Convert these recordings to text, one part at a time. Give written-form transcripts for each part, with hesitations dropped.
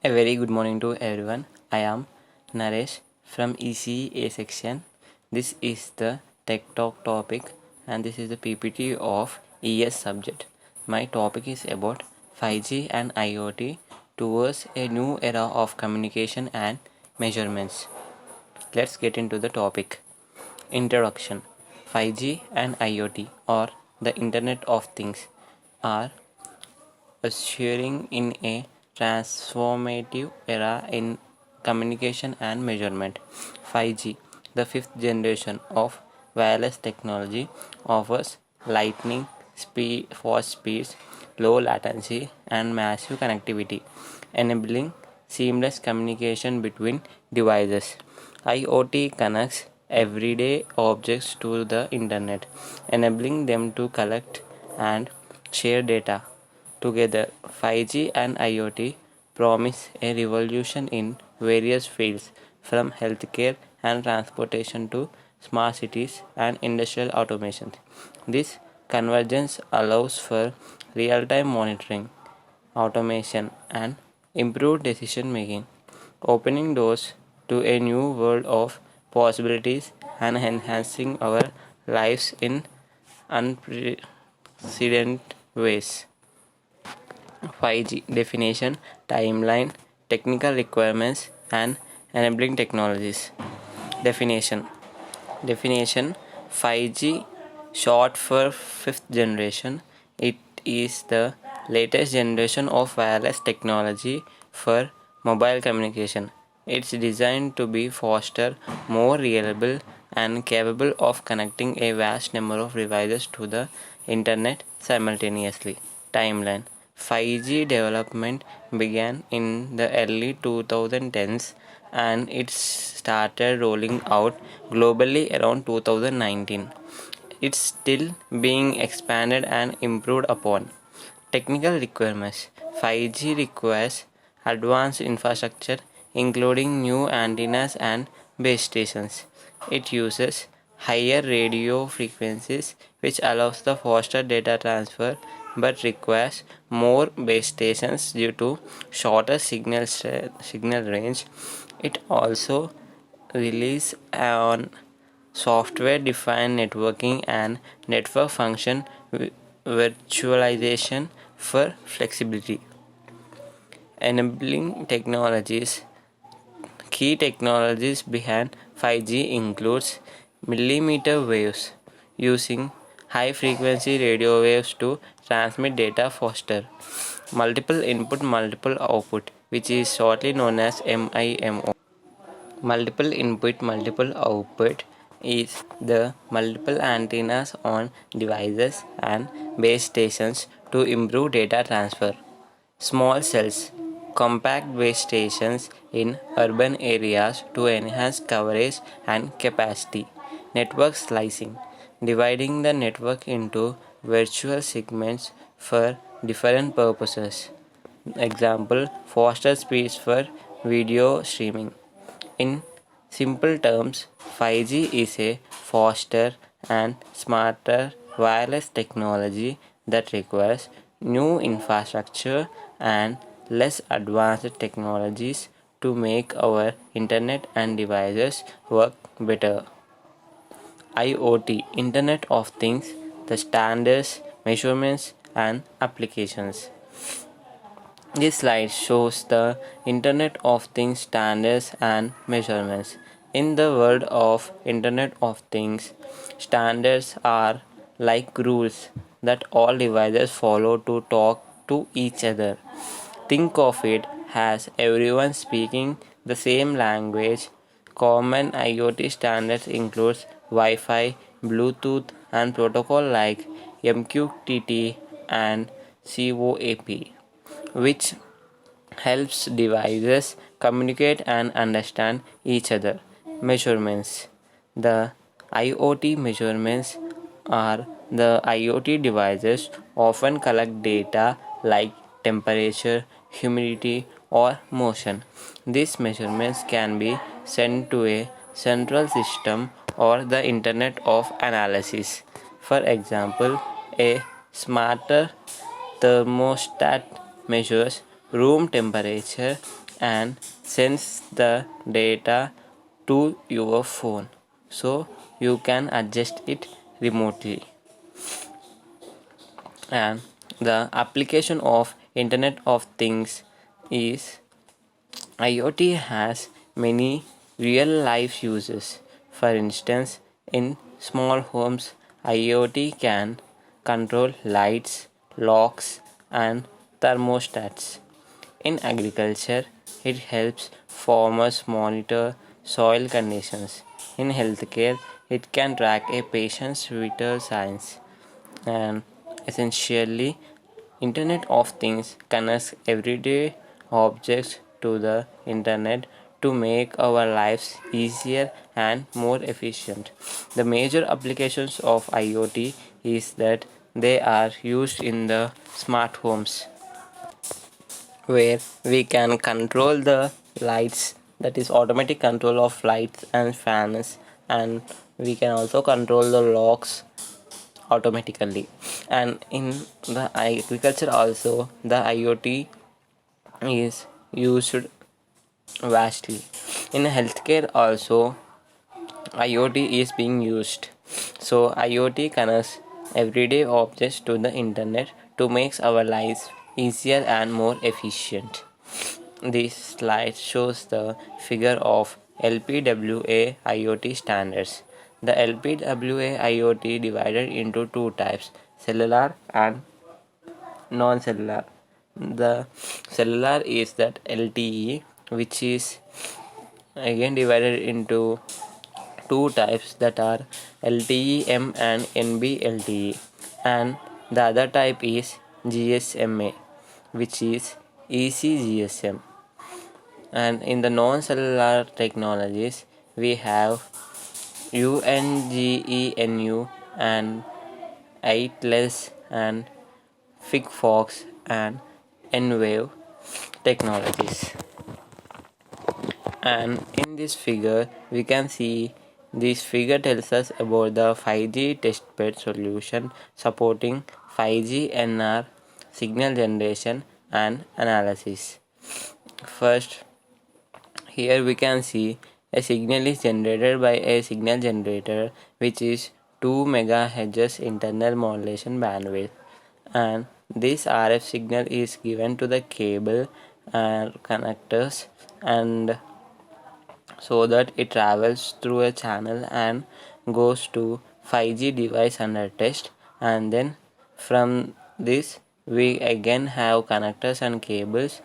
A very good morning to everyone. I am Naresh from ECA section. This is the Tech Talk topic and this is the PPT of ES subject. My topic is about 5G and IoT towards a new era of communication and measurements. Let's get into the topic. Introduction. 5G and IoT or the Internet of Things are ushering in a transformative era in communication and measurement. 5G, the fifth generation of wireless technology, offers lightning speed, fast speeds, low latency, and massive connectivity, enabling seamless communication between devices. IoT connects everyday objects to the internet, enabling them to collect and share data. Together, 5G and IoT promise a revolution in various fields, from healthcare and transportation to smart cities and industrial automation. This convergence allows for real time monitoring, automation, and improved decision making, opening doors to a new world of possibilities and enhancing our lives in unprecedented ways. 5G definition, timeline, technical requirements, and enabling technologies. Definition Definition 5G, short for fifth generation. It is the latest generation of wireless technology for mobile communication. It's designed to be faster, more reliable, and capable of connecting a vast number of devices to the internet simultaneously. Timeline 5G development began in the early 2010s and it started rolling out globally around 2019. It's still being expanded and improved upon. Technical requirements 5G requires advanced infrastructure including new antennas and base stations. It uses higher radio frequencies which allows the faster data transfer but requires more base stations due to shorter signal range. It also relies on software defined networking and network function virtualization for flexibility. Enabling technologies. Key technologies behind 5G includes millimeter waves, using high frequency radio waves to transmit data faster. Multiple input multiple output, which is shortly known as MIMO. Multiple input multiple output is the multiple antennas on devices and base stations to improve data transfer. Small cells, compact base stations in urban areas to enhance coverage and capacity. Network slicing, dividing the network into virtual segments for different purposes. Example, faster speeds for video streaming. In simple terms, 5G is a faster and smarter wireless technology that requires new infrastructure and less advanced technologies to make our internet and devices work better. IoT, Internet of Things, the standards, measurements, and applications. This slide shows the Internet of Things standards and measurements. In the world of Internet of Things, standards are like rules that all devices follow to talk to each other. Think of it as everyone speaking the same language. Common IoT standards include Wi-Fi, Bluetooth, and protocol like MQTT and COAP, which helps devices communicate and understand each other. Measurements. The IoT measurements are the IoT devices often collect data like temperature, humidity, or motion. These measurements can be sent to a central system or the Internet of Analysis. For example, a smarter thermostat measures room temperature and sends the data to your phone so you can adjust it remotely. And the application of Internet of Things is IoT has many real life uses. For instance, in small homes, IoT can control lights, locks, and thermostats. In agriculture, it helps farmers monitor soil conditions. In healthcare, it can track a patient's vital signs. And essentially, Internet of Things connects everyday objects to the internet to make our lives easier and more efficient. The major applications of IoT is that they are used in the smart homes where we can control the lights, that is automatic control of lights and fans, and we can also control the locks automatically. And in the agriculture also, the IoT is used vastly. In healthcare also, IoT is being used. So IoT connects everyday objects to the internet to make our lives easier and more efficient. This slide shows the figure of LPWA IoT standards. The LPWA IoT divided into two types, cellular and non-cellular. The cellular is that LTE, which is again divided into two types, that are LTE-M and NB-LTE, and the other type is GSMA, which is ECGSM. And in the non-cellular technologies, we have UNGENU and 8LES and Figfox and N-Wave technologies. And in this figure we can see, this figure tells us about the 5G testbed solution supporting 5G NR signal generation and analysis. First, here we can see a signal is generated by a signal generator, which is 2 MHz internal modulation bandwidth, and this RF signal is given to the cable and connectors, and so that it travels through a channel and goes to 5G device under test. And then from this we again have connectors and cables.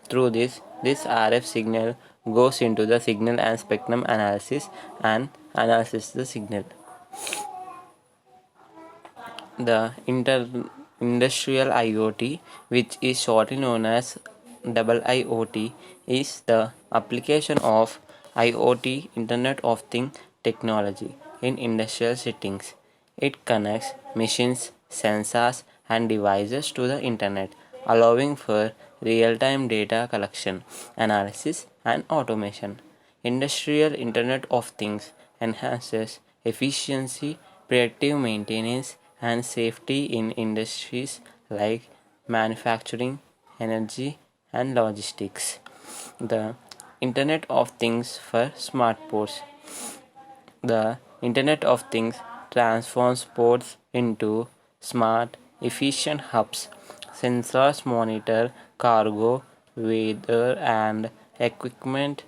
Through this RF signal goes into the signal and spectrum analysis and analyzes the signal. The industrial IoT, which is shortly known as IIoT, is the application of IoT, Internet of Things technology, in industrial settings. It connects machines, sensors, and devices to the internet, allowing for real-time data collection, analysis, and automation. Industrial Internet of Things enhances efficiency, predictive maintenance, and safety in industries like manufacturing, energy, and logistics. The Internet of Things for smart ports. The Internet of Things transforms ports into smart, efficient hubs. Sensors monitor cargo, weather, and equipment,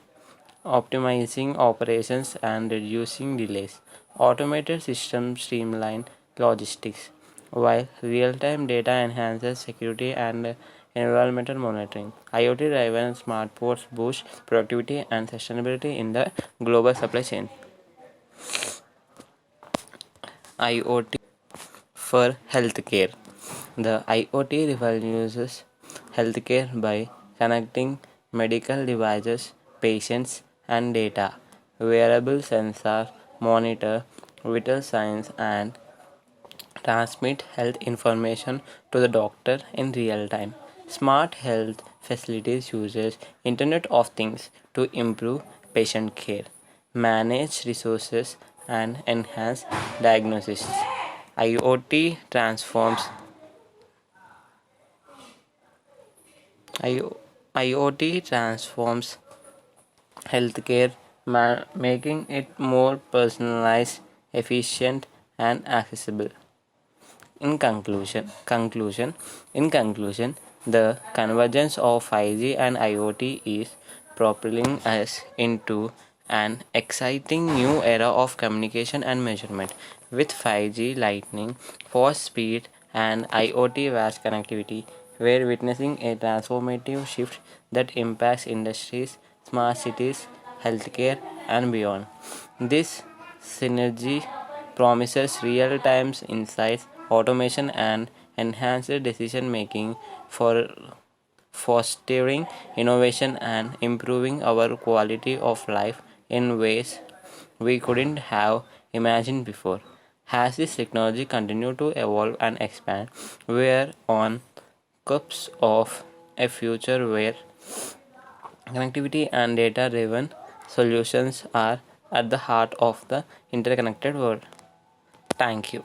optimizing operations and reducing delays. Automated systems streamline logistics, while real-time data enhances security and environmental monitoring. IoT-driven smart ports boost productivity and sustainability in the global supply chain. IoT for healthcare. The IoT revolutionizes healthcare by connecting medical devices, patients, and data. Wearable sensors monitor vital signs and transmit health information to the doctor in real time. Smart health facilities uses Internet of Things to improve patient care, manage resources, and enhance diagnosis. IoT transforms IoT transforms healthcare, making it more personalized, efficient, and accessible. In conclusion, the convergence of 5G and IoT is propelling us into an exciting new era of communication and measurement. With 5G lightning, fast speed, and IoT vast connectivity, we're witnessing a transformative shift that impacts industries, smart cities, healthcare, and beyond. This synergy promises real-time insights, automation, and enhanced decision making for fostering innovation and improving our quality of life in ways we couldn't have imagined before. As this technology continues to evolve and expand, we are on cusp of a future where connectivity and data driven solutions are at the heart of the interconnected world. Thank you.